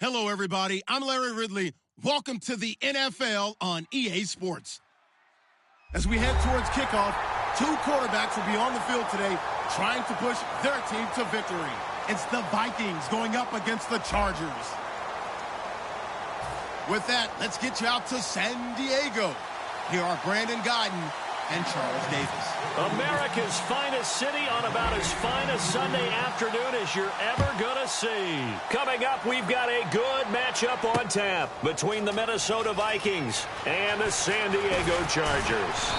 Hello, everybody. I'm Larry Ridley. Welcome to the NFL on EA Sports. As we head towards kickoff, two quarterbacks will be on the field today trying to push their team to victory. It's the Vikings going up against the Chargers. With that, let's get you out to San Diego. Here are Brandon Guyton and Charles Davis. America's finest city on about as fine a Sunday afternoon as you're ever going to see. Coming up, we've got a good matchup on tap between the Minnesota Vikings and the San Diego Chargers.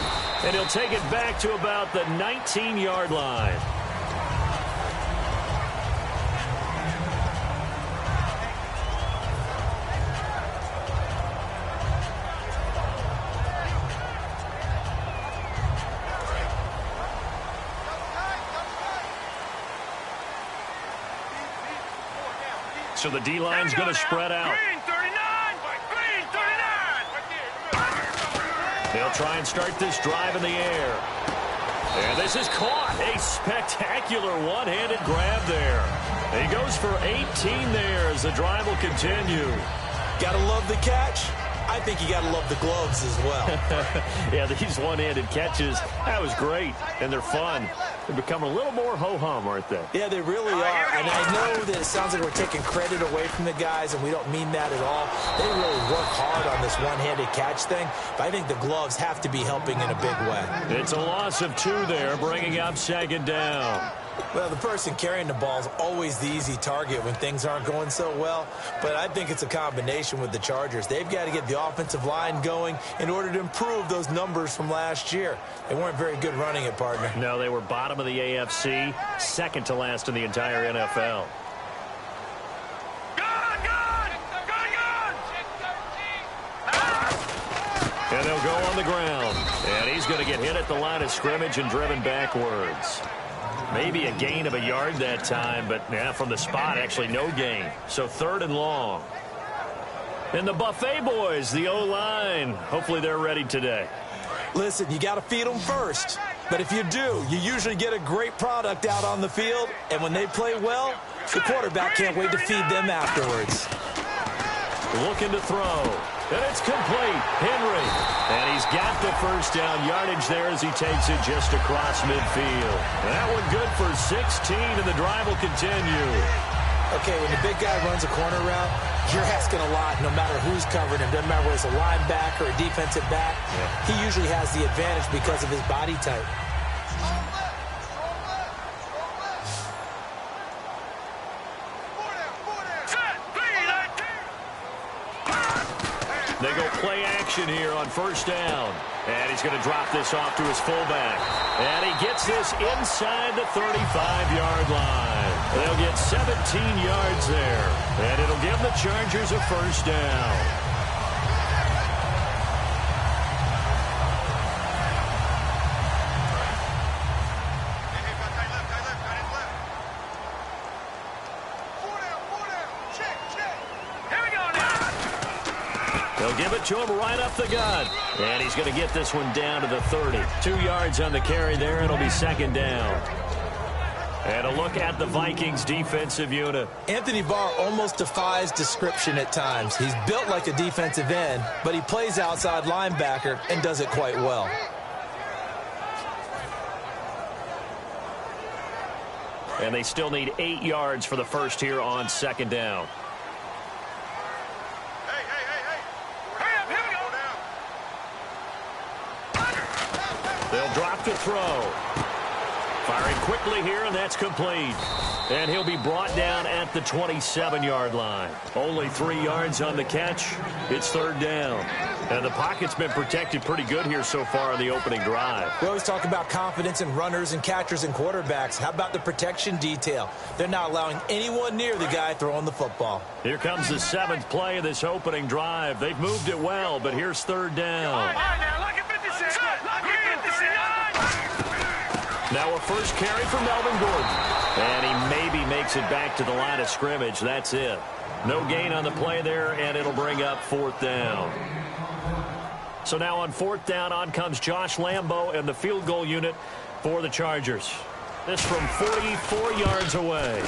And he'll take it back to about the 19-yard line. So the D-line's going to spread out. Green 39! Green 39! They'll try and start this drive in the air. And this is caught. A spectacular one-handed grab there. He goes for 18 there as the drive will continue. Gotta love the catch. I think you gotta love the gloves as well. Yeah, these one-handed catches, that was great, and they're fun. They've become a little more ho-hum, aren't they? Yeah, they really are. And I know that it sounds like we're taking credit away from the guys, and we don't mean that at all. They really work hard on this one-handed catch thing, but I think the gloves have to be helping in a big way. It's a loss of 2 there, bringing up second down. Well, the person carrying the ball is always the easy target when things aren't going so well, but I think it's a combination with the Chargers. They've got to get the offensive line going in order to improve those numbers from last year. They weren't very good running it, partner. No, they were bottom of the AFC, second to last in the entire NFL. And they'll go on the ground. And he's going to get hit at the line of scrimmage and driven backwards. Maybe a gain of a yard that time, but yeah, from the spot, actually no gain. So 3rd and long. And the Buffet boys, the O-line, hopefully they're ready today. Listen, you got to feed them first. But if you do, you usually get a great product out on the field. And when they play well, the quarterback can't wait to feed them afterwards. Looking to throw. And it's complete. Henry. And he's got the first down yardage there as he takes it just across midfield. That one good for 16, and the drive will continue. Okay, when the big guy runs a corner route, you're asking a lot no matter who's covering him. Doesn't matter whether it's a linebacker or a defensive back. Yeah. He usually has the advantage because of his body type. They go play action here on first down. And he's going to drop this off to his fullback. And he gets this inside the 35-yard line. They'll get 17 yards there. And it'll give the Chargers a first down. They'll give it to him right up the gut. And he's going to get this one down to the 30. 2 yards on the carry there. It'll be second down. And a look at the Vikings defensive unit. Anthony Barr almost defies description at times. He's built like a defensive end, but he plays outside linebacker and does it quite well. And they still need 8 yards for the first here on second down. They'll drop to throw. Firing quickly here, and that's complete. And he'll be brought down at the 27-yard line. Only 3 yards on the catch. It's third down. And the pocket's been protected pretty good here so far on the opening drive. We always talk about confidence in runners and catchers and quarterbacks. How about the protection detail? They're not allowing anyone near the guy throwing the football. Here comes the 7th play of this opening drive. They've moved it well, but here's third down. Now a first carry for Melvin Gordon. And he maybe makes it back to the line of scrimmage. That's it. No gain on the play there, and it'll bring up fourth down. So now on fourth down, on comes Josh Lambo and the field goal unit for the Chargers. This from 44 yards away.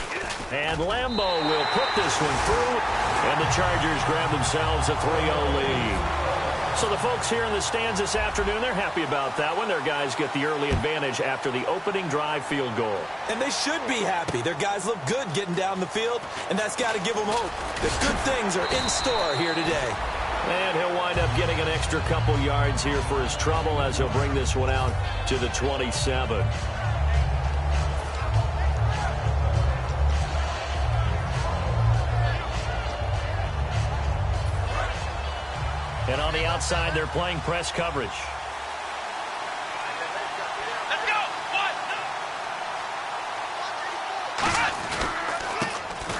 And Lambeau will put this one through, and the Chargers grab themselves a 3-0 lead. So the folks here in the stands this afternoon, they're happy about that one. Their guys get the early advantage after the opening drive field goal. And they should be happy. Their guys look good getting down the field, and that's got to give them hope that good things are in store here today. And he'll wind up getting an extra couple yards here for his trouble as he'll bring this one out to the 27. And on the outside, they're playing press coverage. Let's go.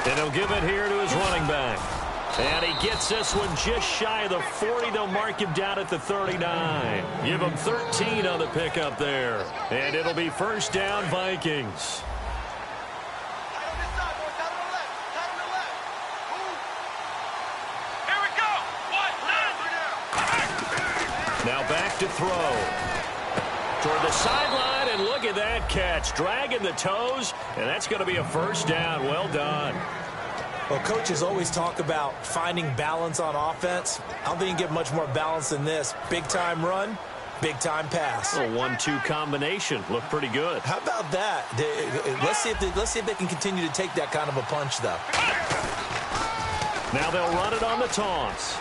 And he'll give it here to his running back. And he gets this one just shy of the 40. They'll mark him down at the 39. Give him 13 on the pickup there. And it'll be first down, Vikings. Now back to throw. Toward the sideline, and look at that catch. Dragging the toes, and that's going to be a first down. Well done. Well, coaches always talk about finding balance on offense. I don't think you can get much more balance than this. Big-time run, big-time pass. A 1-2 combination. Looked pretty good. How about that? Let's see if they can continue to take that kind of a punch, though. Now they'll run it on the toss.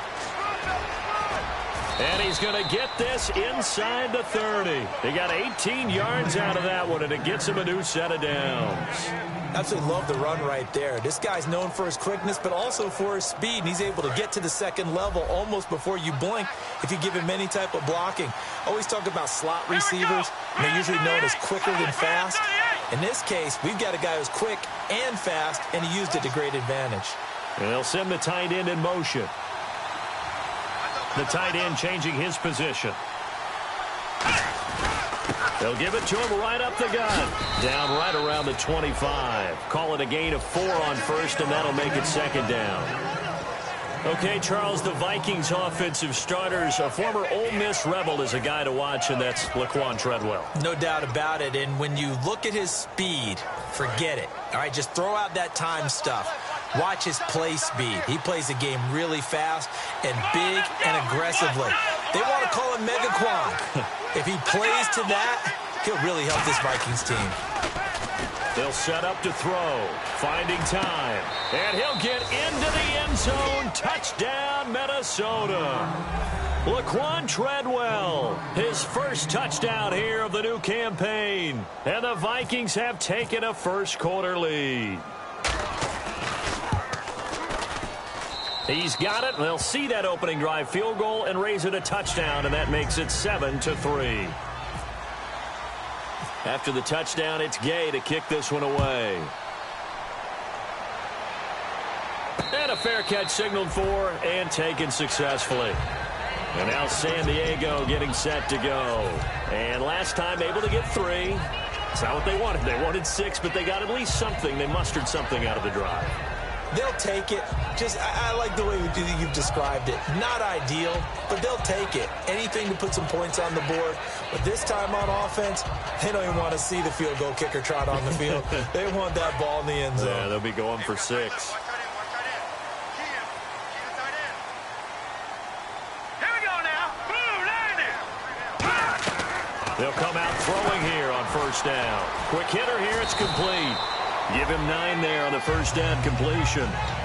And he's going to get this inside the 30. They got 18 yards out of that one, and it gets him a new set of downs. Absolutely love the run right there. This guy's known for his quickness, but also for his speed. And he's able to get to the second level almost before you blink if you give him any type of blocking. Always talk about slot receivers. They're usually known as quicker than fast. In this case, we've got a guy who's quick and fast, and he used it to great advantage. And they'll send the tight end in motion. The tight end changing his position. They'll give it to him right up the gut. Down right around the 25. Call it a gain of 4 on first, and that'll make it second down. Okay, Charles, the Vikings offensive starters, a former Ole Miss Rebel is a guy to watch, and that's Laquan Treadwell. No doubt about it, and when you look at his speed, forget it. All right, just throw out that time stuff. Watch his play speed. He plays the game really fast and big and aggressively. They want to call him Megaquan. If he plays to that, he'll really help this Vikings team. They'll set up to throw. Finding time. And he'll get into the end zone. Touchdown, Minnesota. Laquan Treadwell, his first touchdown here of the new campaign. And the Vikings have taken a first quarter lead. He's got it. They'll see that opening drive field goal and raise it a touchdown, and that makes it 7-3. After the touchdown, it's Gay to kick this one away. And a fair catch signaled for and taken successfully. And now San Diego getting set to go. And last time able to get 3. It's not what they wanted. They wanted 6, but they got at least something. They mustered something out of the drive. They'll take it. I like the way you've described it. Not ideal, but they'll take it. Anything to put some points on the board. But this time on offense, they don't even want to see the field goal kicker trot on the field. They want that ball in the end zone. Yeah, they'll be going for 6. They'll come out throwing here on first down. Quick hitter here, it's complete. Give him 9 there on the first down completion.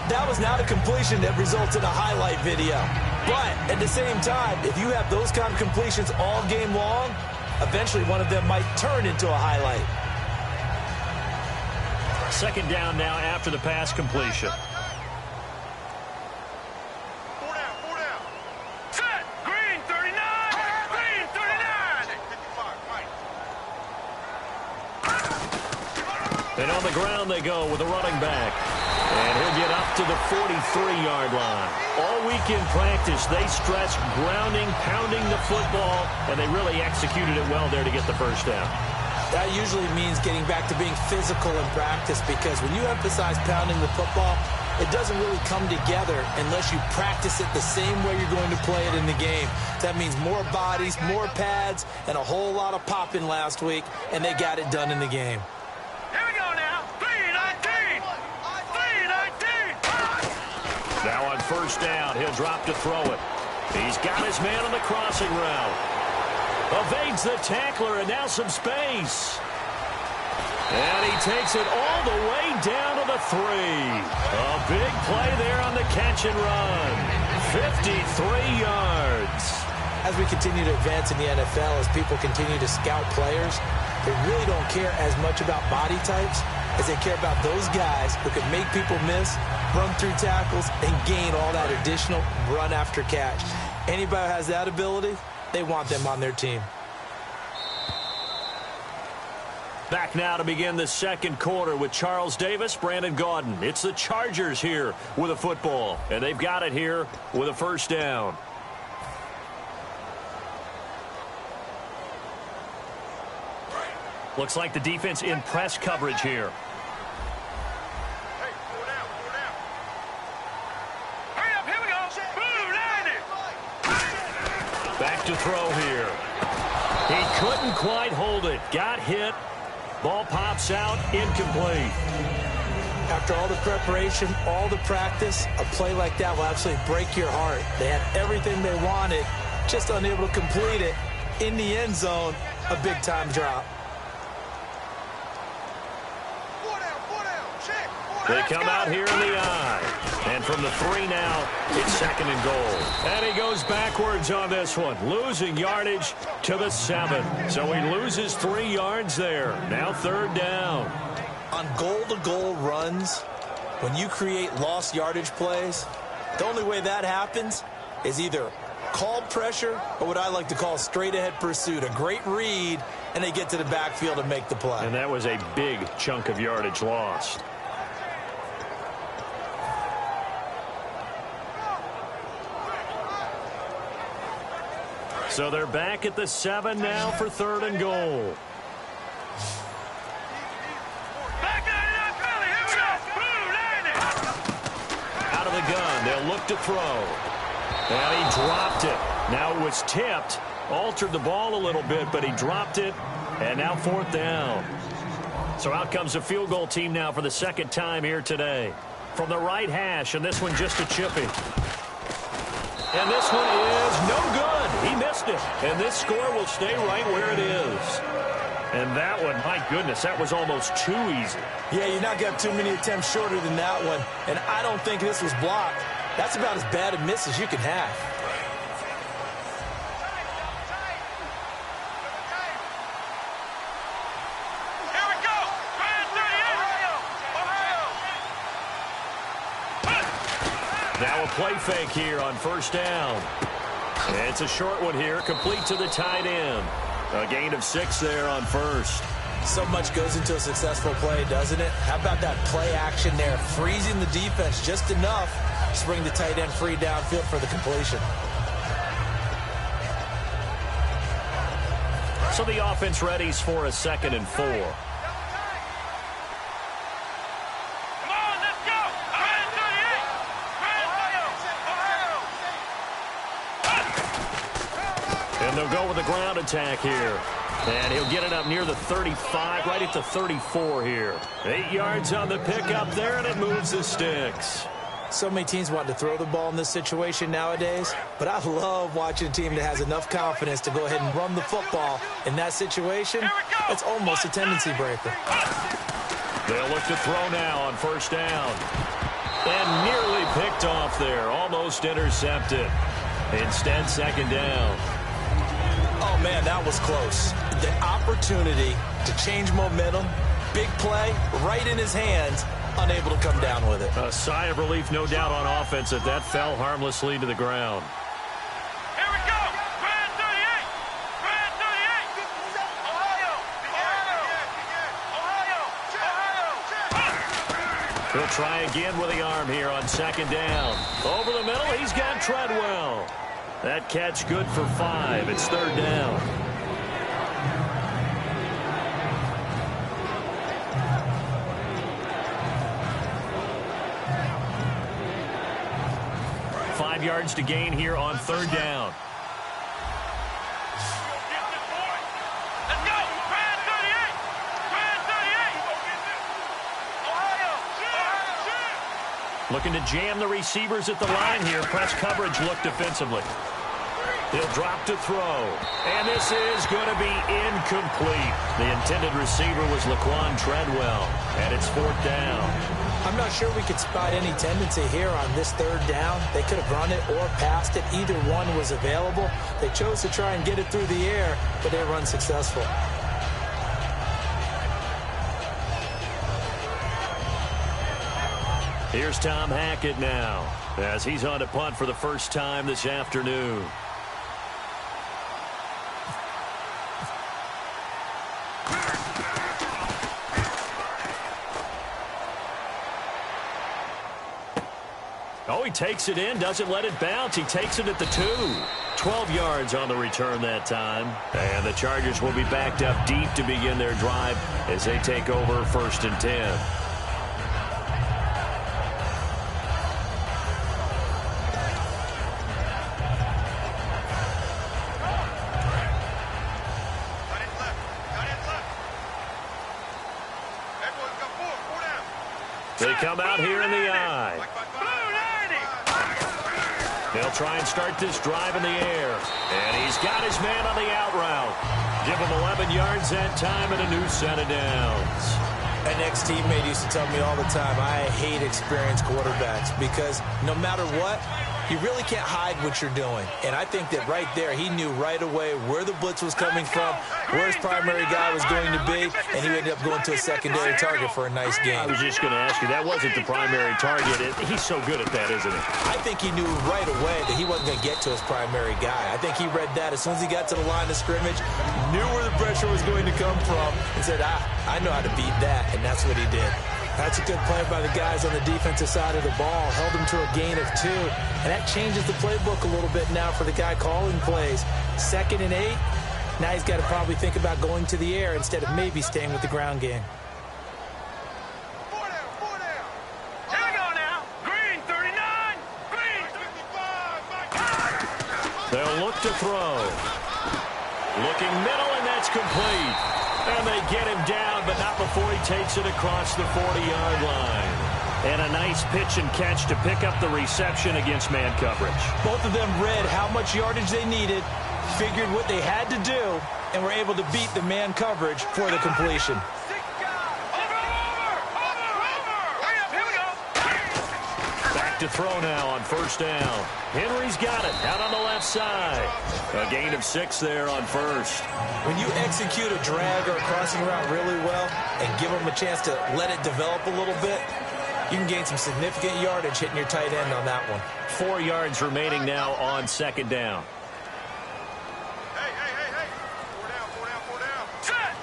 That was not a completion that results in a highlight video. But at the same time, if you have those kind of completions all game long, eventually one of them might turn into a highlight. Second down now after the pass completion. And on the ground they go with a running back. And he'll get up to the 43-yard line. All week in practice, they stressed grounding, pounding the football, and they really executed it well there to get the first down. That usually means getting back to being physical in practice, because when you emphasize pounding the football, it doesn't really come together unless you practice it the same way you're going to play it in the game. That means more bodies, more pads, and a whole lot of popping last week, and they got it done in the game. first down. He'll drop to throw it. He's got his man on the crossing route. Evades the tackler, and now some space. And he takes it all the way down to the 3. A big play there on the catch and run. 53 yards. As we continue to advance in the NFL, as people continue to scout players, they really don't care as much about body types as they care about those guys who can make people miss, run through tackles, and gain all that additional run after catch. Anybody who has that ability, they want them on their team. Back now to begin the second quarter with Charles Davis, Brandon Gaudin. It's the Chargers here with a football, and they've got it here with a first down. Looks like the defense in press coverage here. Hey, pull down, pull down. Hurry up, here we go. Boom, line it. Back to throw here. He couldn't quite hold it. Got hit. Ball pops out, incomplete. After all the preparation, all the practice, a play like that will absolutely break your heart. They had everything they wanted, just unable to complete it. In the end zone, a big-time drop. They come out here in the eye. And from the 3 now, it's second and goal. And he goes backwards on this one, losing yardage to the 7. So he loses 3 yards there. Now third down. On goal-to-goal runs, when you create lost yardage plays, the only way that happens is either called pressure or what I like to call straight-ahead pursuit, a great read, and they get to the backfield and make the play. And that was a big chunk of yardage lost. So they're back at the 7 now for third and goal. Out of the gun, they'll look to throw. And he dropped it. Now it was tipped, altered the ball a little bit, but he dropped it, and now fourth down. So out comes the field goal team now for the second time here today. From the right hash, and this one just a chippy. And this one is no good. He missed it. And this score will stay right where it is. And that one, my goodness, that was almost too easy. Yeah, you're not going to have too many attempts shorter than that one. And I don't think this was blocked. That's about as bad a miss as you can have. Here we go. Now a play fake here on first down. And it's a short one here, complete to the tight end. A gain of 6 there on first. So much goes into a successful play, doesn't it? How about that play action there, freezing the defense just enough to bring the tight end free downfield for the completion. So the offense readies for a 2nd and 4. And they'll go with a ground attack here. And he'll get it up near the 35, right at the 34 here. 8 yards on the pickup there, and it moves the sticks. So many teams want to throw the ball in this situation nowadays, but I love watching a team that has enough confidence to go ahead and run the football. In that situation, it's almost a tendency breaker. They'll look to throw now on first down. And nearly picked off there, almost intercepted. Instead, second down. Oh, man, that was close. The opportunity to change momentum, big play, right in his hands, unable to come down with it. A sigh of relief, no doubt, on offense if that fell harmlessly to the ground. Here we go. Brand 38. Brand 38. Ohio. He'll try again with the arm here on second down. Over the middle, he's got Treadwell. That catch good for 5. It's third down. Five yards to gain here on third down. Let's go. Brand 38. Brand 38. Ohio. Looking to jam the receivers at the line here. Press coverage look defensively. He'll drop to throw. And this is going to be incomplete. The intended receiver was Laquan Treadwell. And it's 4th down. I'm not sure we could spot any tendency here on this 3rd down. They could have run it or passed it. Either one was available. They chose to try and get it through the air, but they were unsuccessful. Here's Tom Hackett now, as he's on to punt for the first time this afternoon. Oh, he takes it in, doesn't let it bounce. He takes it at the 2. 12 yards on the return that time. And the Chargers will be backed up deep to begin their drive as they take over 1st and 10. They come out here in the eye. They'll try and start this drive in the air. And he's got his man on the out route. Give him 11 yards that time and a new set of downs. An ex-teammate used to tell me all the time, I hate experienced quarterbacks because no matter what, you really can't hide what you're doing. And I think that right there, he knew right away where the blitz was coming from, where his primary guy was going to be, and he ended up going to a secondary target for a nice game. I was just going to ask you, that wasn't the primary target. He's so good at that, isn't he? I think he knew right away that he wasn't going to get to his primary guy. I think he read that as soon as he got to the line of scrimmage, knew where the pressure was going to come from, and said, I know how to beat that, and that's what he did. That's a good play by the guys on the defensive side of the ball. Held him to a gain of 2. And that changes the playbook a little bit now for the guy calling plays. 2nd and 8. Now he's got to probably think about going to the air instead of maybe staying with the ground game. Four down. Here we go now. Green, 39. Green, 55. They'll look to throw. Looking middle, and that's complete. And they get him down, but not before he takes it across the 40-yard line. And a nice pitch and catch to pick up the reception against man coverage. Both of them read how much yardage they needed, figured what they had to do, and were able to beat the man coverage for the completion. Back to throw now on 1st down. Henry's got it out on the left side. A gain of 6 there on 1st. When you execute a drag or a crossing route really well and give them a chance to let it develop a little bit, you can gain some significant yardage hitting your tight end on that one. 4 yards remaining now on 2nd down. Hey. 4 down. Set.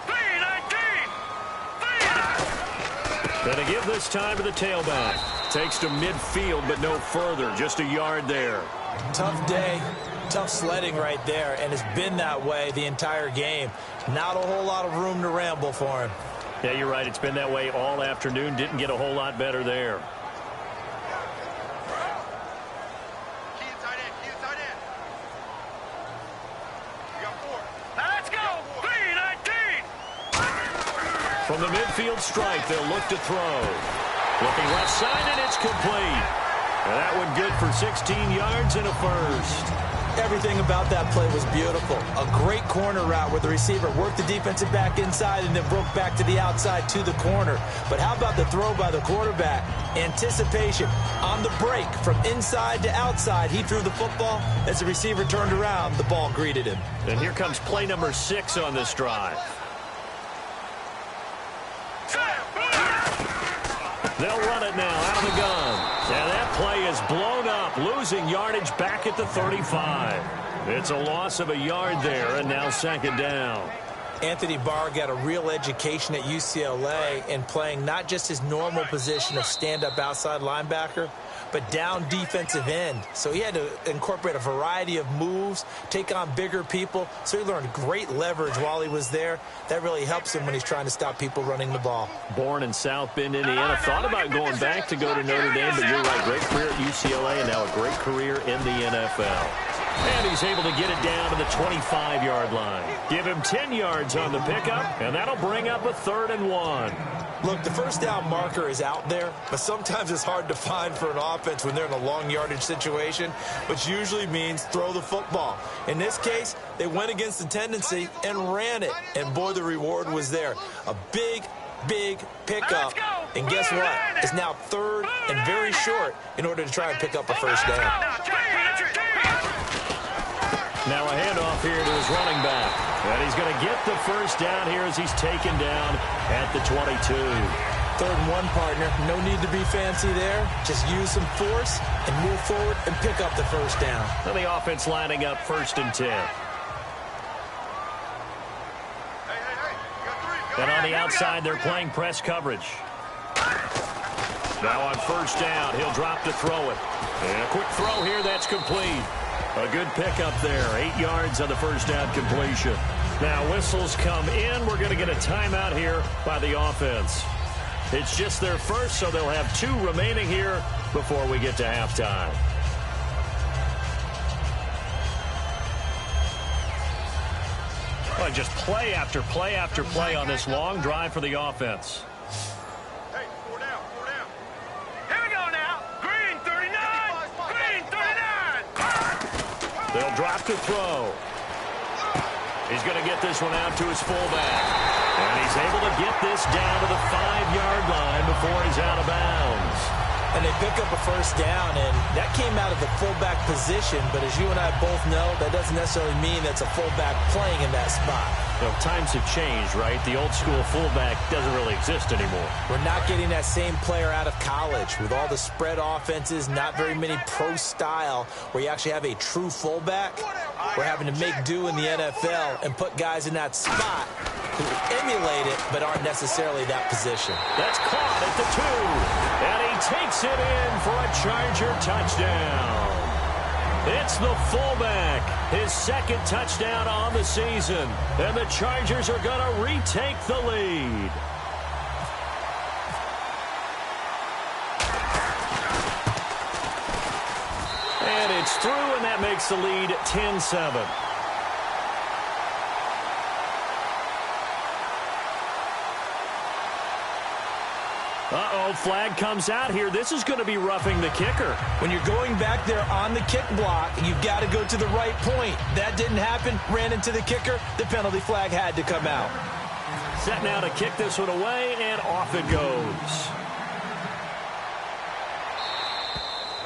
3-19. Gonna give this time to the tailback. Takes to midfield, but no further. Just a yard there. Tough day. Tough sledding right there, and it's been that way the entire game. Not a whole lot of room to ramble for him. Yeah, you're right. It's been that way all afternoon. Didn't get a whole lot better there. Key tight end. We got 4. Now let's go. 3-19. From the midfield stripe, they'll look to throw. Looking left side, and it's complete. And that one good for 16 yards and a first. Everything about that play was beautiful. A great corner route where the receiver worked the defensive back inside and then broke back to the outside to the corner. But how about the throw by the quarterback? Anticipation on the break from inside to outside. He threw the football. As the receiver turned around, the ball greeted him. And here comes play number 6 on this drive. They'll run it now out of the gun. And that play is blown up, losing yardage back at the 35. It's a loss of a yard there, and now 2nd down. Anthony Barr got a real education at UCLA in playing not just his normal position of stand-up outside linebacker, but down defensive end. So he had to incorporate a variety of moves, take on bigger people. So he learned great leverage while he was there. That really helps him when he's trying to stop people running the ball. Born in South Bend, Indiana. Thought about going back to go to Notre Dame, but you're right. Great career at UCLA and now a great career in the NFL. And he's able to get it down to the 25-yard line. Give him 10 yards on the pickup, and that'll bring up a 3rd and 1. Look, the first down marker is out there, but sometimes it's hard to find for an offense when they're in a long yardage situation, which usually means throw the football. In this case, they went against the tendency and ran it, and boy, the reward was there. A big pickup, and guess what? It's now third and very short in order to try and pick up a first down. Now a handoff here to his running back. And he's going to get the first down here as he's taken down at the 22. 3rd and 1, partner. No need to be fancy there. Just use some force and move forward and pick up the first down. And the offense lining up 1st and 10. And on the outside, they're playing press coverage. Now on 1st down, he'll drop to throw it. And a quick throw here, that's complete. A good pickup there, 8 yards on the first down completion. Now whistles come in. We're going to get a timeout here by the offense. It's just their first, so they'll have 2 remaining here before we get to halftime. Well, just play after play after play on this long drive for the offense. Hey, 4 down. Here we go now. Green 39. Green 39. They'll drop to throw. He's going to get this one out to his fullback. And he's able to get this down to the 5-yard line before he's out of bounds. And they pick up a first down, and that came out of the fullback position. But as you and I both know, that doesn't necessarily mean that's a fullback playing in that spot. Well, times have changed, right? The old school fullback doesn't really exist anymore. We're not getting that same player out of college. With all the spread offenses, not very many pro style, where you actually have a true fullback. We're having to make do in the NFL and put guys in that spot who emulate it but aren't necessarily that position. That's caught at the 2. And he takes it in for a Charger touchdown. It's the fullback, his 2nd touchdown on the season. And the Chargers are going to retake the lead. And it's through, and that makes the lead 10-7. Uh-oh, flag comes out here. This is going to be roughing the kicker. When you're going back there on the kick block, you've got to go to the right point. That didn't happen. Ran into the kicker. The penalty flag had to come out. Set now to kick this one away, and off it goes.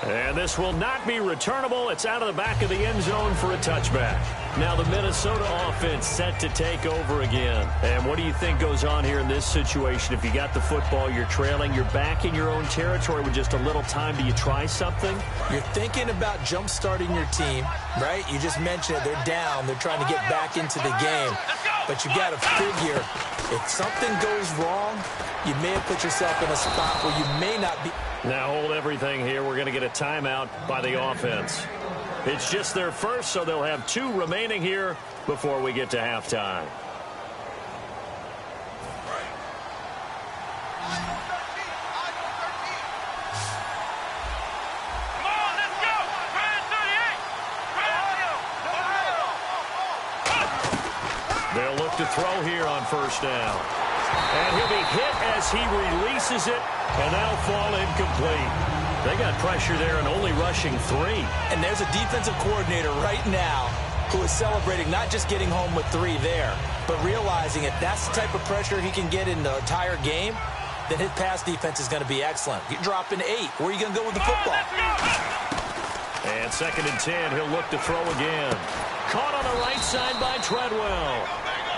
And this will not be returnable. It's out of the back of the end zone for a touchback. Now the Minnesota offense set to take over again. And what do you think goes on here in this situation? If you got the football, you're trailing, you're back in your own territory with just a little time. Do you try something? You're thinking about jump-starting your team, right? You just mentioned it. They're down. They're trying to get back into the game. But you got to figure, if something goes wrong, you may have put yourself in a spot where you may not be. Now hold everything here. We're going to get a timeout by the offense. It's just their first, so they'll have 2 remaining here before we get to halftime. Come on, let's go. Green 38. They'll look to throw here on 1st down. And he'll be hit as he releases it, and that'll fall incomplete. They got pressure there and only rushing 3. And there's a defensive coordinator right now who is celebrating not just getting home with 3 there, but realizing if that's the type of pressure he can get in the entire game, then his pass defense is going to be excellent. You're dropping 8. Where are you going to go with the football? And 2nd and 10, he'll look to throw again. Caught on the right side by Treadwell.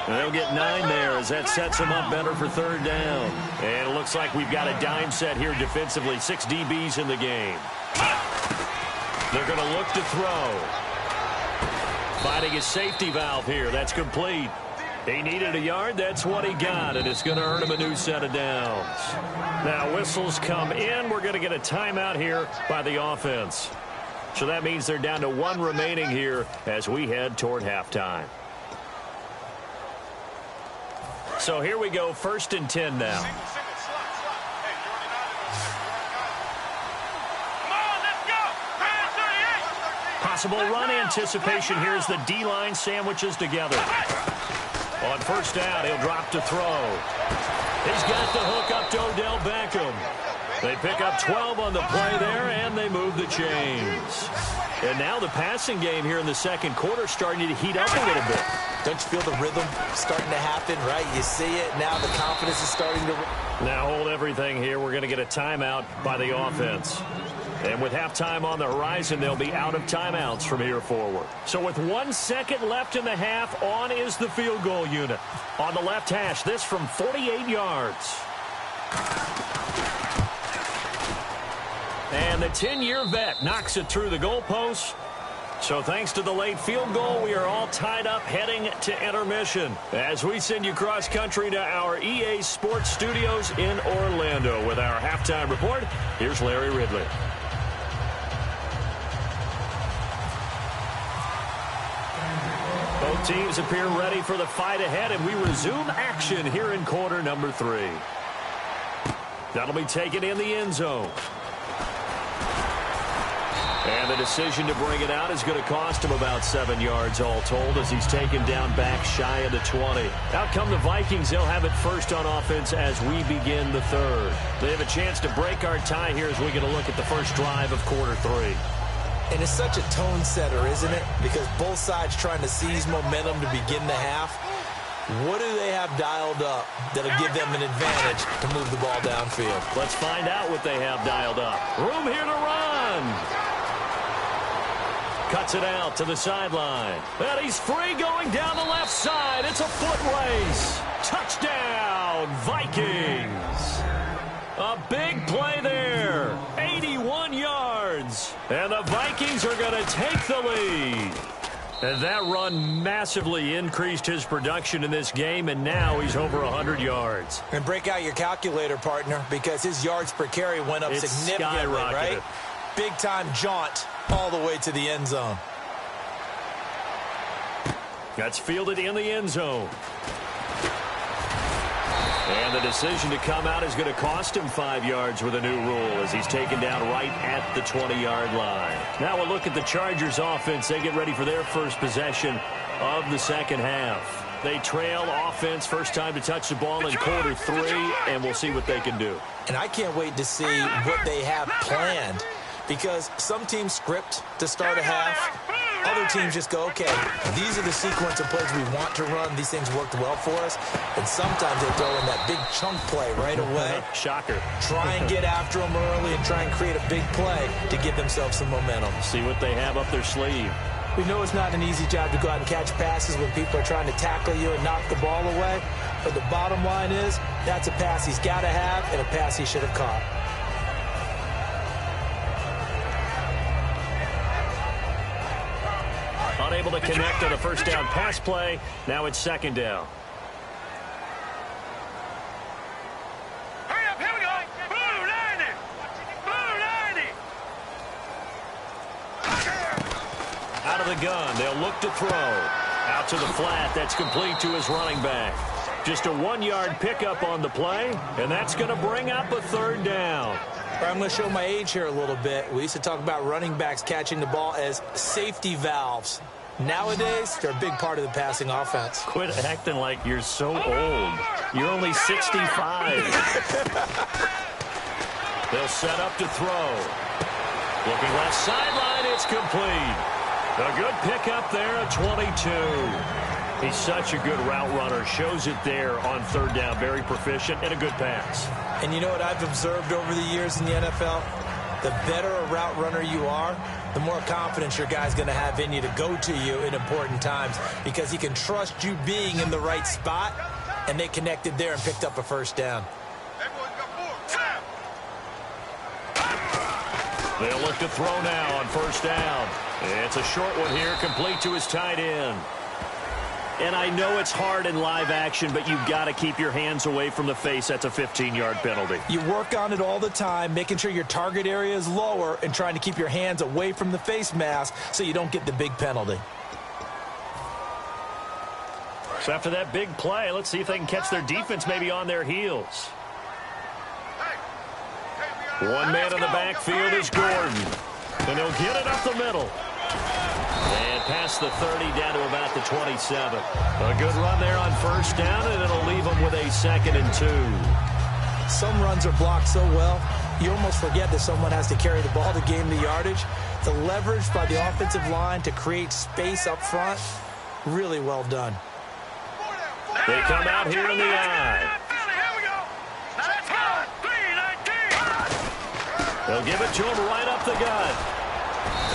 And they'll get 9 there as that sets them up better for 3rd down. And it looks like we've got a dime set here defensively. 6 DBs in the game. They're going to look to throw. Finding a safety valve here. That's complete. He needed a yard. That's what he got. And it's going to earn him a new set of downs. Now whistles come in. We're going to get a timeout here by the offense. So that means they're down to 1 remaining here as we head toward halftime. So here we go, 1st and 10 now. Come on, let's go. Green 38. Possible run anticipation here as the D-line sandwiches together. On 1st down, he'll drop to throw. He's got the hook up to Odell Beckham. They pick up 12 on the play there, and they move the chains. And now the passing game here in the second quarter starting to heat up a little bit. Don't you feel the rhythm starting to happen, right? You see it. Now the confidence is starting to... Now hold everything here. We're going to get a timeout by the offense. And with halftime on the horizon, they'll be out of timeouts from here forward. So with 1 second left in the half, on is the field goal unit. On the left hash, this from 48 yards. And the 10-year vet knocks it through the goalpost. So thanks to the late field goal, we are all tied up heading to intermission. As we send you cross-country to our EA Sports Studios in Orlando with our halftime report, here's Larry Ridley. Both teams appear ready for the fight ahead, and we resume action here in quarter number 3. That'll be taken in the end zone. And the decision to bring it out is going to cost him about 7 yards all told as he's taken down back shy of the 20. Out come the Vikings. They'll have it first on offense as we begin the third. They have a chance to break our tie here as we get a look at the first drive of quarter 3. And it's such a tone setter, isn't it? Because both sides trying to seize momentum to begin the half. What do they have dialed up that'll give them an advantage to move the ball downfield? Let's find out what they have dialed up. Room here to run. Cuts it out to the sideline. And he's free going down the left side. It's a foot race. Touchdown, Vikings. A big play there. 81 yards. And the Vikings are going to take the lead. And that run massively increased his production in this game, and now he's over 100 yards. And break out your calculator, partner, because his yards per carry went up significantly, right? Big-time jaunt all the way to the end zone. That's fielded in the end zone. And the decision to come out is going to cost him 5 yards with a new rule as he's taken down right at the 20-yard line. Now we'll look at the Chargers offense. They get ready for their first possession of the second half. They trail offense, first time to touch the ball in quarter 3, and we'll see what they can do. And I can't wait to see what they have planned, because some teams script to start a half. Other teams just go, okay, these are the sequence of plays we want to run. These things worked well for us. And sometimes they throw in that big chunk play right away. Shocker. Try and get after them early and try and create a big play to give themselves some momentum. See what they have up their sleeve. We know it's not an easy job to go out and catch passes when people are trying to tackle you and knock the ball away. But the bottom line is that's a pass he's got to have and a pass he should have caught. Unable to connect on the first down pass play. Now it's second down. Hurry up, here we go. Blue 90. Blue 90. Out of the gun. They'll look to throw. Out to the flat. That's complete to his running back. Just a 1-yard pickup on the play, and that's going to bring up a third down. I'm going to show my age here a little bit. We used to talk about running backs catching the ball as safety valves. Nowadays, they're a big part of the passing offense. Quit acting like you're so old. You're only 65. They'll set up to throw. Looking left sideline, it's complete. A good pickup there at 22. He's such a good route runner. Shows it there on third down. Very proficient and a good pass. And you know what I've observed over the years in the NFL? The better a route runner you are, the more confidence your guy's going to have in you to go to you in important times, because he can trust you being in the right spot, and they connected there and picked up a first down. They'll look to throw now on first down. It's a short one here, complete to his tight end. And I know it's hard in live action, but you've got to keep your hands away from the face. That's a 15-yard penalty. You work on it all the time, making sure your target area is lower and trying to keep your hands away from the face mask so you don't get the big penalty. So after that big play, let's see if they can catch their defense maybe on their heels. One man in the backfield is Gordon. And he'll get it up the middle. And past the 30 down to about the 27. A good run there on first down, and it'll leave them with a 2nd and 2. Some runs are blocked so well, you almost forget that someone has to carry the ball to gain the yardage. The leverage by the offensive line to create space up front, really well done. They come out here in the eye. They'll give it to him right up the gut.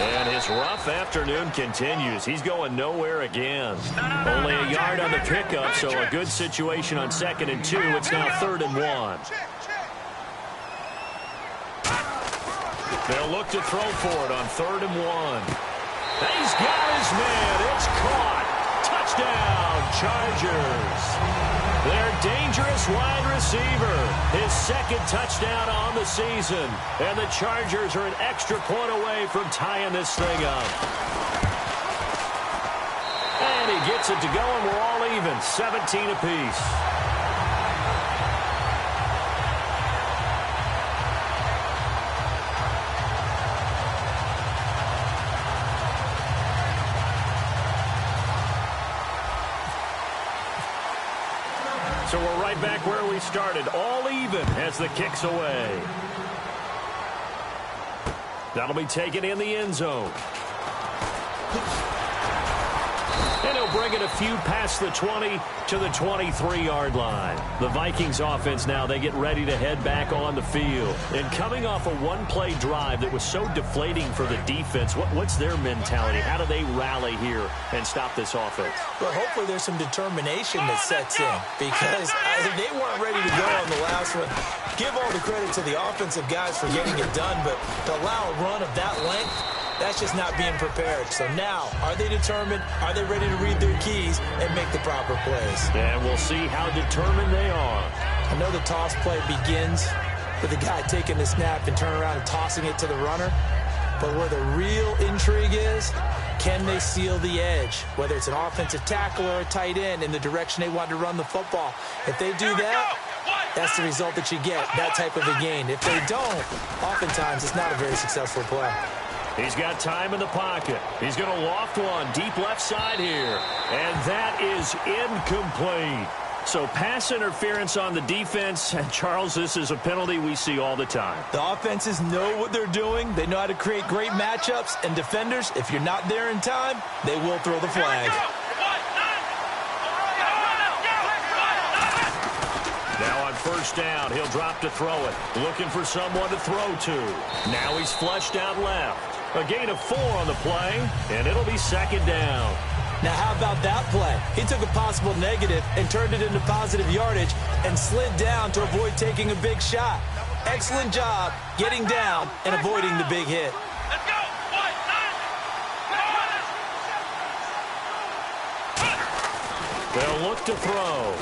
And his rough afternoon continues. He's going nowhere again. Only a yard on the pickup, so a good situation on 2nd and 2. It's now 3rd and 1. They'll look to throw for it on 3rd and 1. He's got his man. It's caught. Touchdown, Chargers. Their dangerous wide receiver. His 2nd touchdown on the season. And the Chargers are an extra point away from tying this thing up. And he gets it to go, and we're all even. 17 apiece. So we're right back where we started, all even as the kick's away. That'll be taken in the end zone. And he'll bring it a few past the 20 to the 23-yard line. The Vikings offense now, they get ready to head back on the field. And coming off a one-play drive that was so deflating for the defense, what's their mentality? How do they rally here and stop this offense? Well, hopefully there's some determination that sets in because they weren't ready to go on the last one. Give all the credit to the offensive guys for getting it done, but to allow a run of that length, that's just not being prepared. So now, are they determined? Are they ready to read their keys and make the proper plays? And we'll see how determined they are. I know the toss play begins with the guy taking the snap and turning around and tossing it to the runner. But where the real intrigue is, can they seal the edge? Whether it's an offensive tackle or a tight end in the direction they want to run the football. If they do that, that's the result that you get, that type of a gain. If they don't, oftentimes it's not a very successful play. He's got time in the pocket. He's going to loft one deep left side here. And that is incomplete. So pass interference on the defense. And Charles, this is a penalty we see all the time. The offenses know what they're doing. They know how to create great matchups. And defenders, if you're not there in time, they will throw the flag. Now on first down, he'll drop to throw it. Looking for someone to throw to. Now he's flushed out left. A gain of 4 on the play, and it'll be 2nd down. Now how about that play? He took a possible negative and turned it into positive yardage and slid down to avoid taking a big shot. Excellent job getting down and avoiding the big hit. Let's go! They'll look to throw.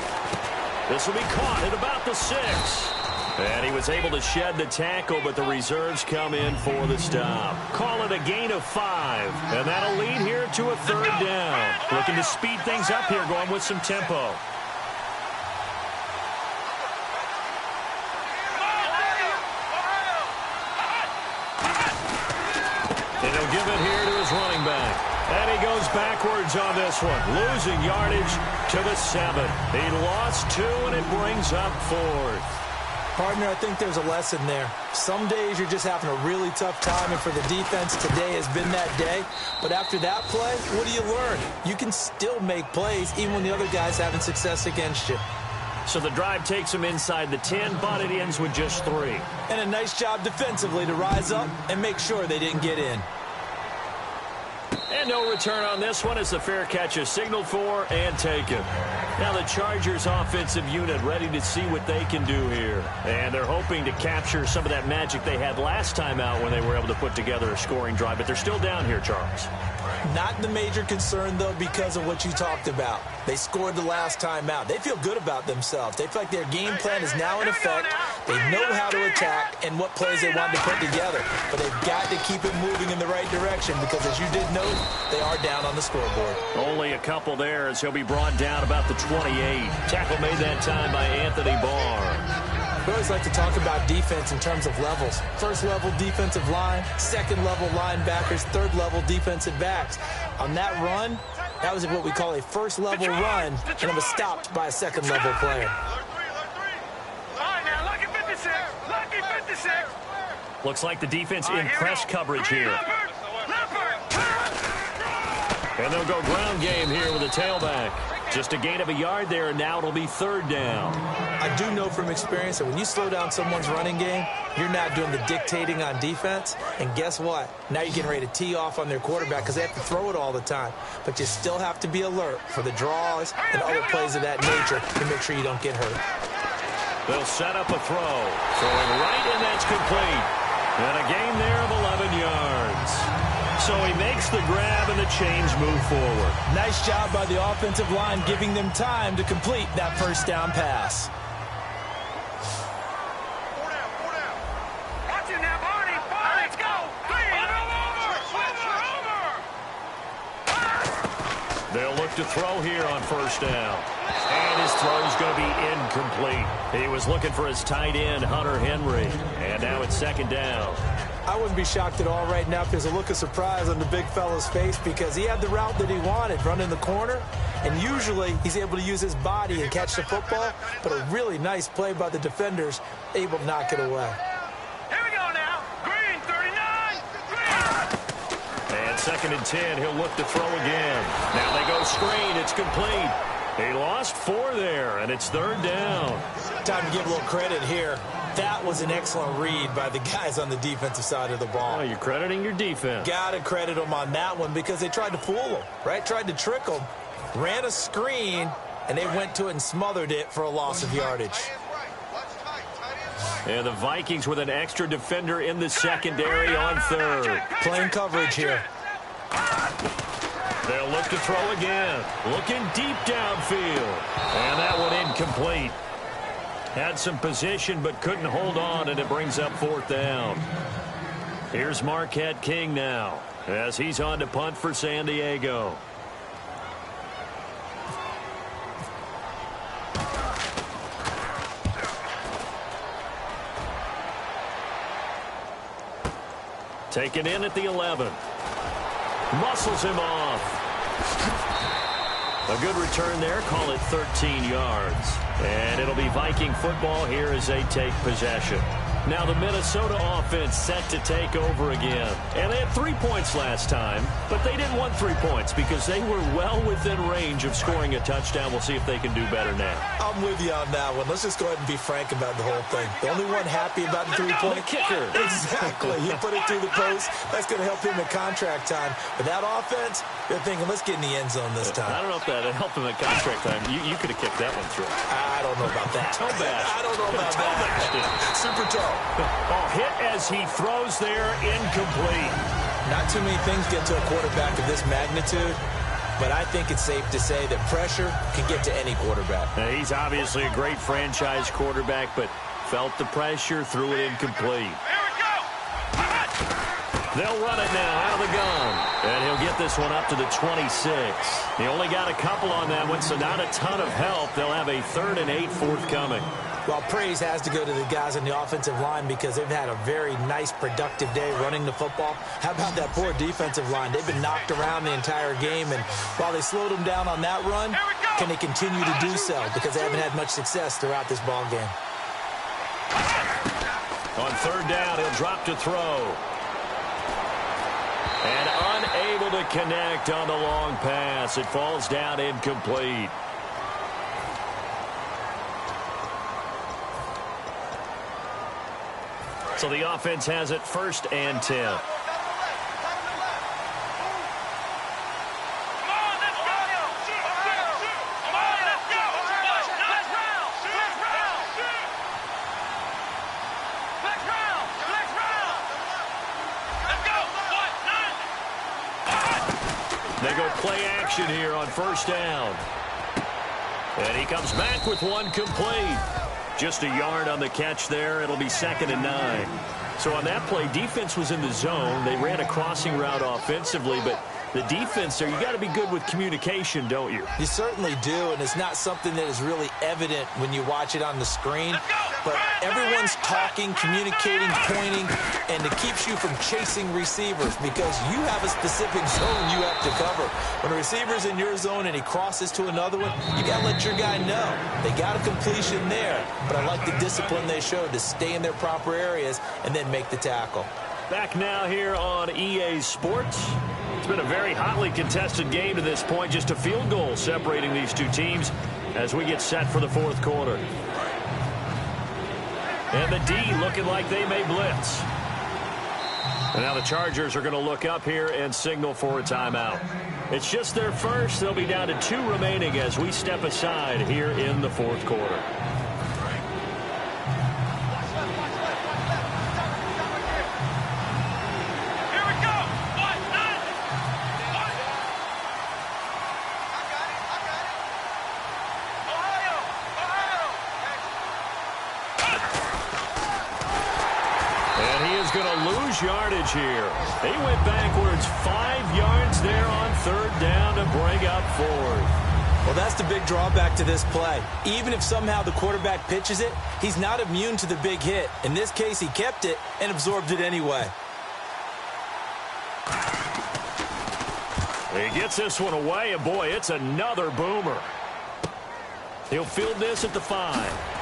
This will be caught at about the 6. And he was able to shed the tackle, but the reserves come in for the stop. Call it a gain of 5. And that'll lead here to a 3rd down. Looking to speed things up here, going with some tempo. And he'll give it here to his running back. And he goes backwards on this one, losing yardage to the 7. He lost 2, and it brings up 4th. Partner, I think there's a lesson there. Some days you're just having a really tough time, and for the defense, today has been that day. But after that play, what do you learn? You can still make plays even when the other guy's having success against you. So the drive takes him inside the 10, but it ends with just 3. And a nice job defensively to rise up and make sure they didn't get in. And no return on this one as the fair catch is signaled for and taken. Now the Chargers offensive unit ready to see what they can do here. And they're hoping to capture some of that magic they had last time out when they were able to put together a scoring drive. But they're still down here, Charles. Not the major concern, though, because of what you talked about. They scored the last time out. They feel good about themselves. They feel like their game plan is now in effect. They know how to attack and what plays they want to put together. But they've got to keep it moving in the right direction because, as you did note, they are down on the scoreboard. Only a couple there as he'll be brought down about the 28. Tackle made that time by Anthony Barr. We always like to talk about defense in terms of levels. First-level defensive line, second-level linebackers, third-level defensive backs. On that run, that was what we call a first-level run, and it was stopped by a second-level player. All right, now, lucky 56. Lucky 56. Looks like the defense in press coverage here. And they'll go ground game here with a tailback. Just a gain of a yard there, and now it'll be third down. I do know from experience that when you slow down someone's running game, you're not doing the dictating on defense. And guess what? Now you're getting ready to tee off on their quarterback because they have to throw it all the time. But you still have to be alert for the draws and other plays of that nature to make sure you don't get hurt. They'll set up a throw. Throwing right, and that's complete. And a gain there of 11 yards. So he makes the grab, and the chains move forward. Nice job by the offensive line giving them time to complete that first down pass. Four down. Watch it now, Barney. Let's go. Over. They'll look to throw here on first down. And his throw's going to be incomplete. He was looking for his tight end, Hunter Henry. And now it's second down. I wouldn't be shocked at all right now if there's a look of surprise on the big fella's face because he had the route that he wanted, running the corner, and usually he's able to use his body and catch the football, but a really nice play by the defenders, able to knock it away. Here we go now. Green, 39. Green. And second and 10, he'll look to throw again. Now they go screen, it's complete. He lost 4 there, and it's third down. Time to give a little credit here. That was an excellent read by the guys on the defensive side of the ball. Oh, you're crediting your defense. Got to credit them on that one because they tried to fool them, right? Tried to trick them, ran a screen, and they went to it and smothered it for a loss of yardage. And the Vikings with an extra defender in the secondary on third. Playing coverage here. They'll look to throw again. Looking deep downfield. And that one incomplete. Had some position but couldn't hold on, and it brings up fourth down. Here's Marquette King now as he's on to punt for San Diego. Taken in at the 11. Muscles him off. A good return there. Call it 13 yards. And it'll be Viking football here as they take possession. Now the Minnesota offense set to take over again. And they had 3 points last time, but they didn't want 3 points because they were well within range of scoring a touchdown. We'll see if they can do better now. I'm with you on that one. Let's just go ahead and be frank about the whole thing. The only one happy about the 3-point kicker. Exactly. He put it through the post. That's going to help him at contract time. But that offense, they're thinking, let's get in the end zone this time. I don't know if that helped him at contract time. You could have kicked that one through. I don't know about that. Toe bash. I don't know about that. Super toe. Oh, hit as he throws there, incomplete. Not too many things get to a quarterback of this magnitude, but I think it's safe to say that pressure can get to any quarterback. Now, he's obviously a great franchise quarterback, but felt the pressure, threw it incomplete. Here we go. They'll run it now out of the gun. And he'll get this one up to the 26. He only got a couple on that one, so not a ton of help. They'll have a 3rd and 8 forthcoming. Well, praise has to go to the guys on the offensive line because they've had a very nice, productive day running the football. How about that poor defensive line? They've been knocked around the entire game, and while they slowed them down on that run, can they continue to do so? Because they haven't had much success throughout this ball game. On 3rd down, he'll drop to throw. And unable to connect on the long pass. It falls down incomplete. So the offense has it 1st and 10. They go play action here on 1st down. And he comes back with one complete. Just a yard on the catch there. It'll be 2nd and 9. So on that play, defense was in the zone. They ran a crossing route offensively, but The defense there, you got to be good with communication, don't you? You certainly do, and it's not something that is really evident when you watch it on the screen. But everyone's talking, communicating, pointing, and it keeps you from chasing receivers because you have a specific zone you have to cover. When a receiver's in your zone and he crosses to another one, you got to let your guy know. They got a completion there, but I like the discipline they showed to stay in their proper areas and then make the tackle. Back now here on EA Sports. It's been a very hotly contested game to this point. Just a field goal separating these two teams as we get set for the fourth quarter. And the D looking like they may blitz. And now the Chargers are going to look up here and signal for a timeout. It's just their first. They'll be down to 2 remaining as we step aside here in the fourth quarter. Yardage here. He went backwards 5 yards there on third down to bring up fourth. Well, that's the big drawback to this play. Even if somehow the quarterback pitches it, he's not immune to the big hit. In this case, he kept it and absorbed it anyway. He gets this one away, and boy, it's another boomer. He'll field this at the 5.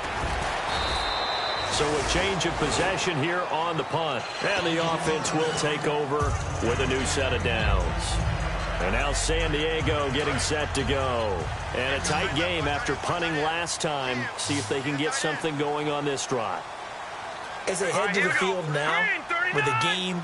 So a change of possession here on the punt. And the offense will take over with a new set of downs. And now San Diego getting set to go. And a tight game after punting last time. See if they can get something going on this drive. As they head to the field now, with the game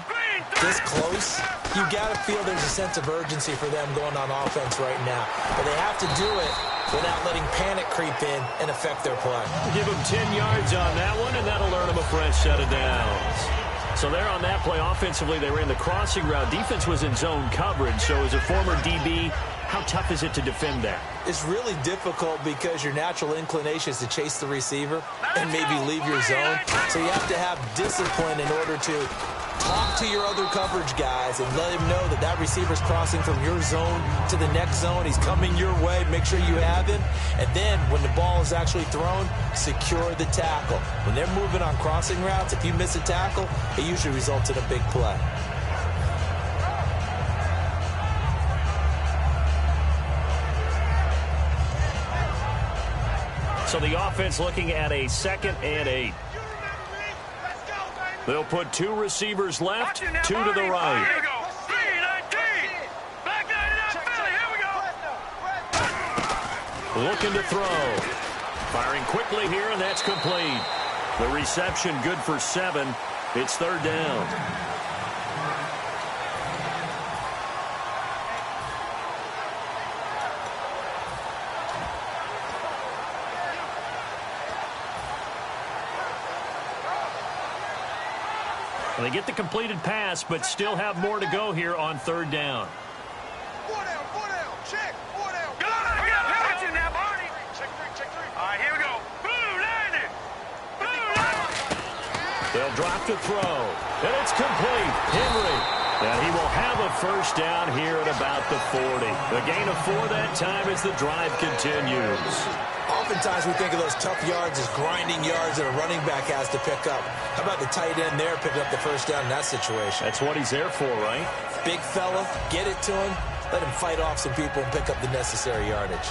this close, you got to feel there's a sense of urgency for them going on offense right now. But they have to do it without letting panic creep in and affect their play. Give them 10 yards on that one, and that'll earn them a fresh set of downs. So there on that play, offensively, they ran the crossing route. Defense was in zone coverage. So as a former DB, how tough is it to defend that? It's really difficult because your natural inclination is to chase the receiver and maybe leave your zone. So you have to have discipline in order to talk to your other coverage guys and let him know that that receiver's crossing from your zone to the next zone. He's coming your way. Make sure you have him. And then when the ball is actually thrown, secure the tackle. When they're moving on crossing routes, if you miss a tackle, it usually results in a big play. So the offense looking at a 2nd and 8. They'll put 2 receivers left, 2 to the right. Here we go. 3-19. Back 99 Philly. Here we go. Looking to throw. Firing quickly here, and that's complete. The reception good for 7. It's third down. They get the completed pass, but still have more to go here on third down. 4 down, check, 4 down. Got you now, Barney. Check 3. All right, here we go. Blue landed. They'll drop to throw, and it's complete. Henry, and he will have a first down here at about the 40. The gain of 4 that time as the drive continues. Oftentimes we think of those tough yards as grinding yards that a running back has to pick up. How about the tight end there picking up the first down in that situation? That's what he's there for, right? Big fella, get it to him, let him fight off some people and pick up the necessary yardage.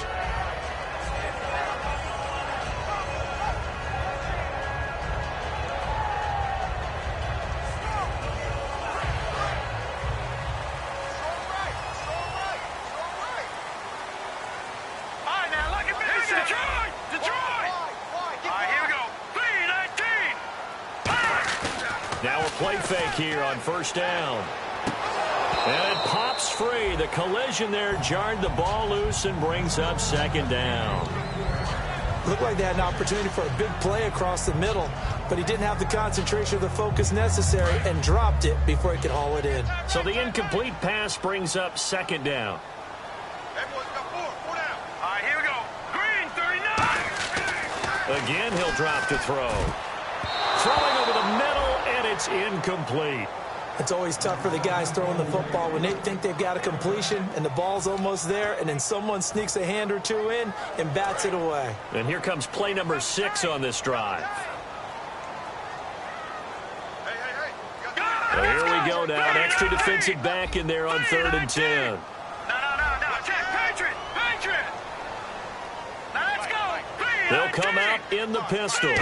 Play fake here on first down. And it pops free. The collision there jarred the ball loose and brings up second down. Looked like they had an opportunity for a big play across the middle, but he didn't have the concentration or the focus necessary and dropped it before he could haul it in. So the incomplete pass brings up second down. Everyone's got 4 down. All right, here we go. Green, 39. Again, he'll drop to throw. Throwing over the middle, and it's incomplete. It's always tough for the guys throwing the football when they think they've got a completion and the ball's almost there, and then someone sneaks a hand or two in and bats it away. And here comes play number 6 on this drive. So here we go now. An extra defensive back in there on 3rd and 10. No. Check, Patriot. Now let's go. They'll come out in the pistol.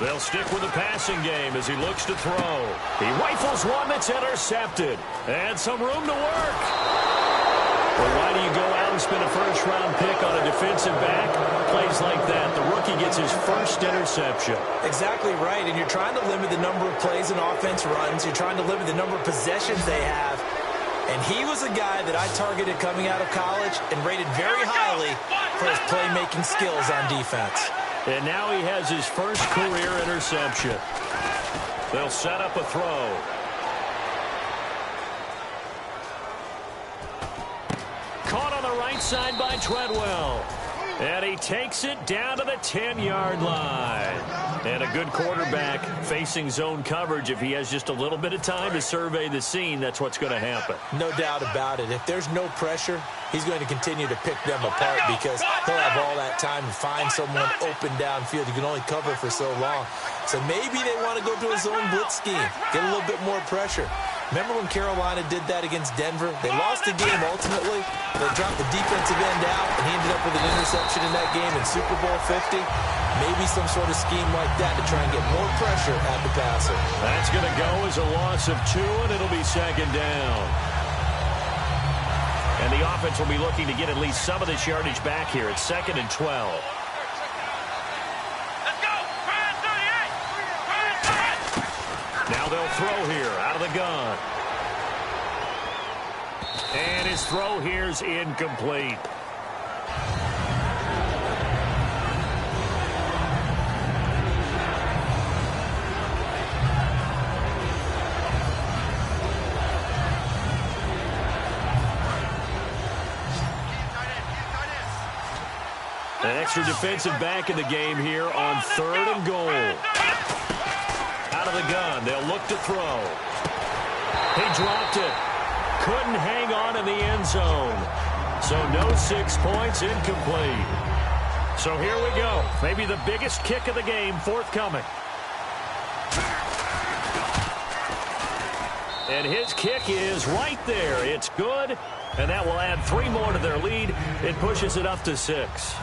They'll stick with the passing game as he looks to throw. He rifles one that's intercepted. And some room to work. Well, why do you go out and spend a first-round pick on a defensive back? Plays like that, the rookie gets his first interception. Exactly right, and you're trying to limit the number of plays an offense runs. You're trying to limit the number of possessions they have. And he was a guy that I targeted coming out of college and rated very highly for his playmaking skills on defense. And now he has his first career interception. They'll set up a throw. Caught on the right side by Treadwell. And he takes it down to the 10-yard line. And a good quarterback facing zone coverage. If he has just a little bit of time to survey the scene, that's what's going to happen. No doubt about it. If there's no pressure, he's going to continue to pick them apart because he'll have all that time to find someone open downfield. You can only cover for so long. So maybe they want to go to a zone blitz scheme, get a little bit more pressure. Remember when Carolina did that against Denver? They lost the game ultimately. They dropped the defensive end out, and he ended up with an interception in that game in Super Bowl 50. Maybe some sort of scheme like that to try and get more pressure at the passer. That's going to go as a loss of 2, and it'll be 2nd down. And the offense will be looking to get at least some of this yardage back here. It's 2nd and 12. Now they'll throw here out of the gun. And his throw here's incomplete. An extra defensive back in the game here on 3rd and goal. Out of the gun, they'll look to throw. He dropped it. Couldn't hang on in the end zone. So no 6 points, incomplete. So here we go. Maybe the biggest kick of the game forthcoming. And his kick is right there. It's good, and that will add 3 more to their lead. It pushes it up to 6.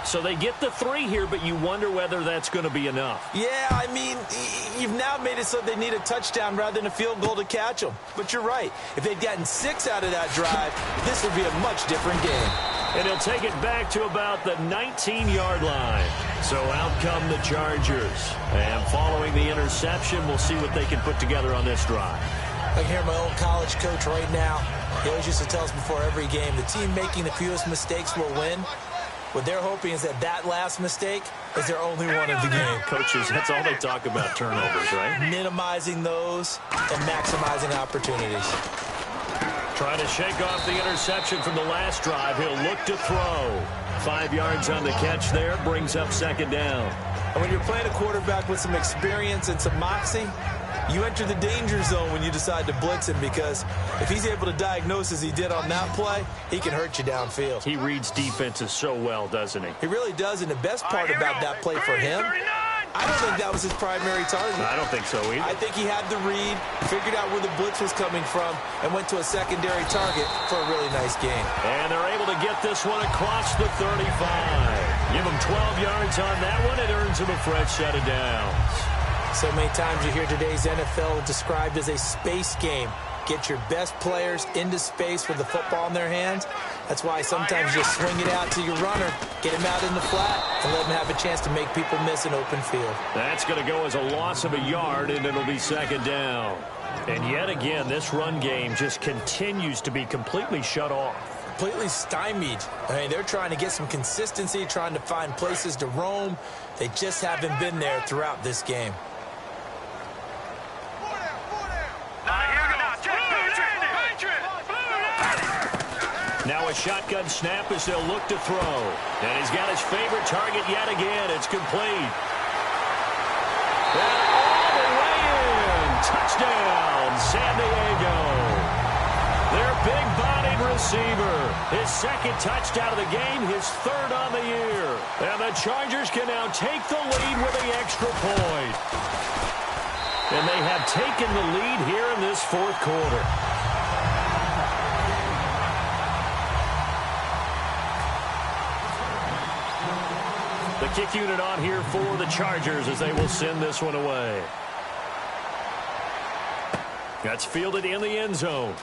So they get the 3 here, but you wonder whether that's going to be enough. Yeah, I mean, you've now made it so they need a touchdown rather than a field goal to catch them. But you're right. If they'd gotten 6 out of that drive, this would be a much different game. And he'll take it back to about the 19-yard line. So out come the Chargers. And following the interception, we'll see what they can put together on this drive. I can hear my old college coach right now. He always used to tell us before every game, the team making the fewest mistakes will win. What they're hoping is that last mistake is their only one of the game. Coaches, that's all they talk about, turnovers, right? Minimizing those and maximizing opportunities. Trying to shake off the interception from the last drive. He'll look to throw. 5 yards on the catch there, brings up 2nd down. And when you're playing a quarterback with some experience and some moxie, you enter the danger zone when you decide to blitz him, because if he's able to diagnose as he did on that play, he can hurt you downfield. He reads defenses so well, doesn't he? He really does, and the best part about that play for him, I don't think that was his primary target. I don't think so either. I think he had the read, figured out where the blitz was coming from, and went to a secondary target for a really nice game. And they're able to get this one across the 35. Give him 12 yards on that one. It earns him a fresh set of downs. So many times you hear today's NFL described as a space game. Get your best players into space with the football in their hands. That's why sometimes you swing it out to your runner, get him out in the flat, and let him have a chance to make people miss an open field. That's going to go as a loss of a yard, and it'll be 2nd down. And yet again, this run game just continues to be completely shut off. Completely stymied. I mean, they're trying to get some consistency, trying to find places to roam. They just haven't been there throughout this game. Now a shotgun snap as they'll look to throw. And he's got his favorite target yet again. It's complete. And all the way in. Touchdown. Touchdown, San Diego. Their big-bodied receiver. His second touchdown of the game, his third on the year. And the Chargers can now take the lead with the extra point. And they have taken the lead here in this fourth quarter. The kick unit on here for the Chargers as they will send this one away. That's fielded in the end zone.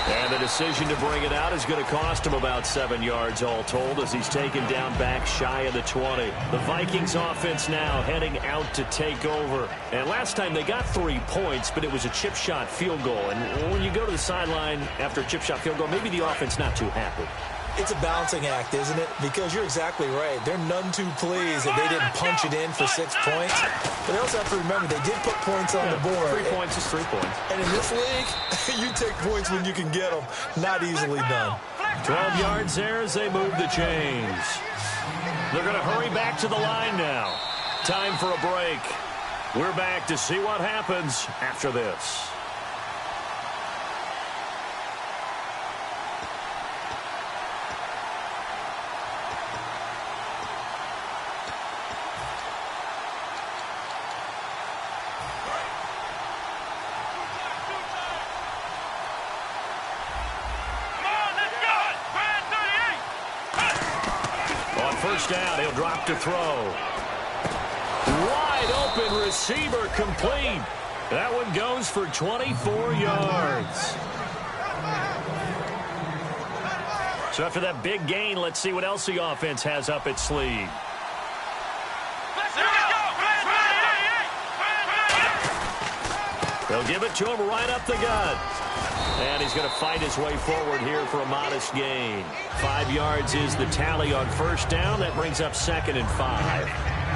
And the decision to bring it out is going to cost him about 7 yards all told as he's taken down back shy of the 20. The Vikings offense now heading out to take over. And last time they got 3 points, but it was a chip shot field goal. And when you go to the sideline after a chip shot field goal, maybe the offense not too happy. It's a balancing act, isn't it? Because you're exactly right. They're none too pleased that they didn't punch it in for 6 points. But they also have to remember they did put points on the board. 3 points is 3 points. And in this league, you take points when you can get them. Not easily done. 12 yards there as they move the chains. They're going to hurry back to the line now. Time for a break. We're back to see what happens after this. First down, he'll drop to throw. Wide open receiver complete. That one goes for 24 yards. So after that big gain, let's see what else the offense has up its sleeve. They'll give it to him right up the gut. And he's going to fight his way forward here for a modest gain. 5 yards is the tally on first down. That brings up 2nd and 5.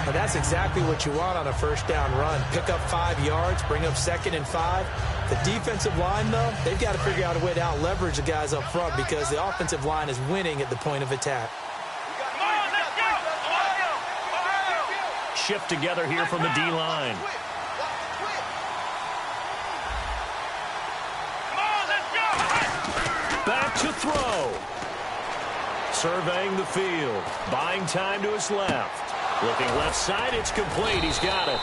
And that's exactly what you want on a first down run. Pick up 5 yards, bring up 2nd and 5. The defensive line, though, they've got to figure out a way to out-leverage the guys up front because the offensive line is winning at the point of attack. Shift together here from the D-line. Back to throw. Surveying the field. Buying time to his left. Looking left side, it's complete. He's got it.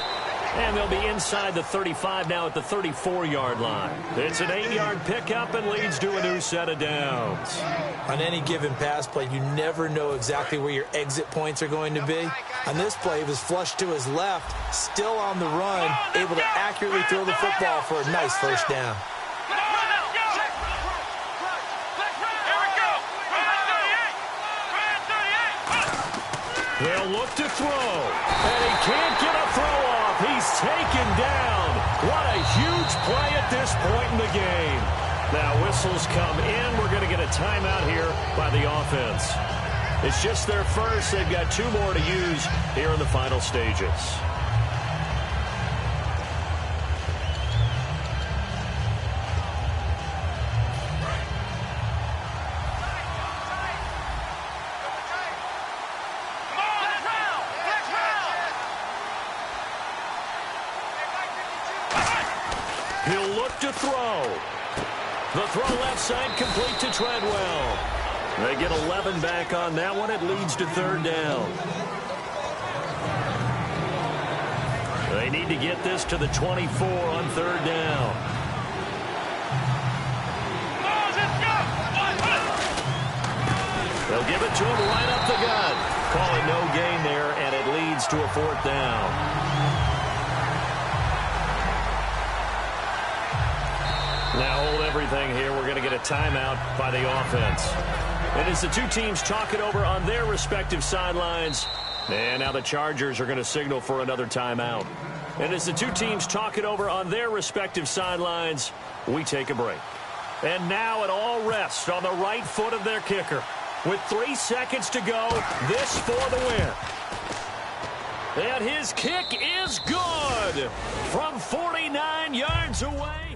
And they'll be inside the 35 now at the 34-yard line. It's an 8-yard pickup and leads to a new set of downs. On any given pass play, you never know exactly where your exit points are going to be. On this play, he was flushed to his left, still on the run, able to accurately throw the football for a nice first down. They'll look to throw, and he can't get a throw off. He's taken down. What a huge play at this point in the game. Now whistles come in. We're going to get a timeout here by the offense. It's just their first. They've got 2 more to use here in the final stages. He'll look to throw. The throw left side complete to Treadwell. They get 11 back on that one. It leads to 3rd down. They need to get this to the 24 on 3rd down. They'll give it to him right up the gut. Calling no gain there, and it leads to a 4th down. Now hold everything here. We're going to get a timeout by the offense. And as the 2 teams talk it over on their respective sidelines, and now the Chargers are going to signal for another timeout. And as the 2 teams talk it over on their respective sidelines, we take a break. And now it all rests on the right foot of their kicker. With 3 seconds to go, this for the win. And his kick is good from 49 yards away.